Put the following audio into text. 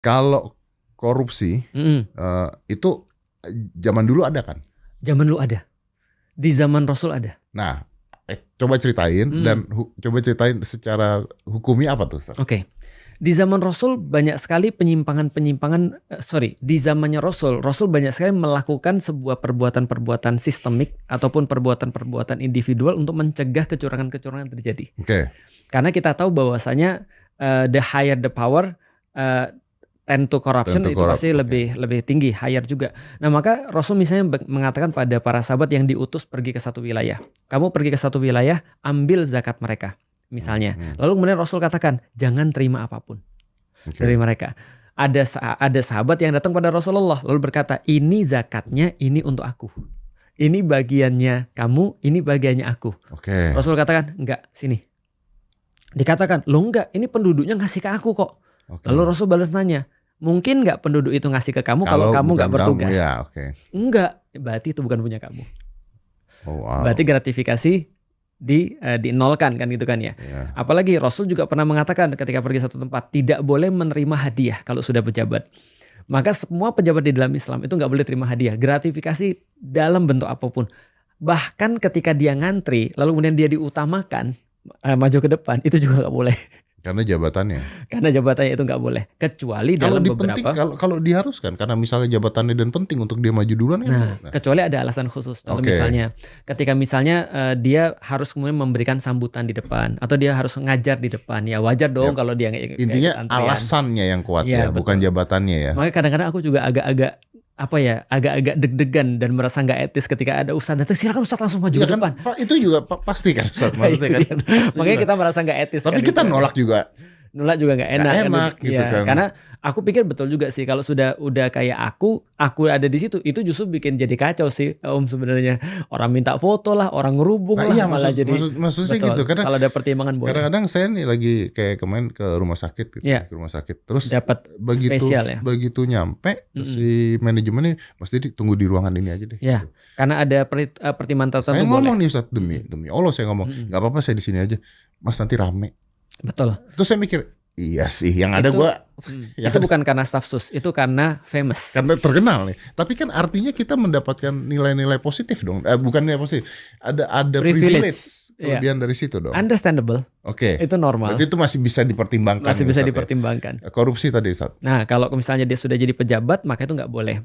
Kalau korupsi itu zaman dulu ada kan? Zaman dulu ada. Di zaman Rasul ada. Nah, coba ceritain dan coba ceritain secara hukumnya apa tuh? Oke. Di zaman Rasul banyak sekali penyimpangan-penyimpangan, di zamannya Rasul banyak sekali melakukan sebuah perbuatan-perbuatan sistemik ataupun perbuatan-perbuatan individual untuk mencegah kecurangan-kecurangan terjadi. Oke. Karena kita tahu bahwasanya the higher the power, tend to corruption itu pasti lebih tinggi, higher juga. Nah maka Rasul misalnya mengatakan pada para sahabat yang diutus pergi ke satu wilayah, kamu pergi ke satu wilayah, ambil zakat mereka. Misalnya, lalu kemudian Rasul katakan jangan terima apapun dari mereka. Ada sahabat yang datang pada Rasulullah lalu berkata, ini zakatnya, ini untuk aku, ini bagiannya kamu, ini bagiannya aku. Rasul katakan enggak, sini. Dikatakan, lo enggak, ini penduduknya ngasih ke aku kok. Lalu Rasul balas nanya, mungkin enggak penduduk itu ngasih ke kamu kalau kamu enggak bertugas? Enggak, berarti itu bukan punya kamu. Berarti gratifikasi dinolkan kan gitu kan ya. Apalagi Rasul juga pernah mengatakan ketika pergi satu tempat tidak boleh menerima hadiah kalau sudah pejabat. Maka semua pejabat di dalam Islam itu nggak boleh terima hadiah, gratifikasi dalam bentuk apapun. Bahkan ketika dia ngantri lalu kemudian dia diutamakan maju ke depan, itu juga nggak boleh. Karena jabatannya. Karena jabatannya itu nggak boleh, kecuali dalam beberapa. Kalau diharuskan, karena misalnya jabatannya dan penting untuk dia maju duluan. Kecuali ada alasan khusus. Kalau misalnya, ketika misalnya dia harus kemudian memberikan sambutan di depan, atau dia harus ngajar di depan, ya wajar dong kalau dia intinya alasannya yang kuat ya, bukan jabatannya ya. Makanya kadang-kadang aku juga agak-agak deg-degan dan merasa nggak etis ketika ada ustadz datang, silakan ustadz langsung maju ke depan. Itu juga pasti kan ustadz, maksudnya kan. Makanya kita merasa nggak etis. Tapi kan kita nolak juga. Nolak juga nggak enak gitu kan. Karena aku pikir betul juga sih kalau udah kayak aku ada di situ, itu justru bikin jadi kacau sih Om sebenarnya. Orang minta foto lah, orang ngerubung lah, malah jadi maksudnya gitu. Karena kalau ada pertimbangan boleh. Kadang-kadang saya nih lagi kayak kemarin ke rumah sakit gitu, ke rumah sakit. Terus dapat spesial ya. Begitu nyampe si manajemennya mesti tunggu di ruangan ini aja deh. Ya, gitu. Karena ada pertimbangan tertentu. Saya ngomong nih Ustadz, demi Allah saya ngomong, nggak apa-apa saya di sini aja. Mas nanti rame. Betul. Terus saya mikir, iya sih, yang ada gua. Itu bukan karena staff sus, itu karena famous. Karena terkenal nih. Tapi kan artinya kita mendapatkan nilai-nilai positif dong. Bukan nilai positif. Ada privilege. Kelebihan dari situ dong. Understandable. Itu normal. Berarti itu masih bisa dipertimbangkan. Masih bisa dipertimbangkan. Korupsi tadi Ustaz. Nah kalau misalnya dia sudah jadi pejabat, maka itu nggak boleh.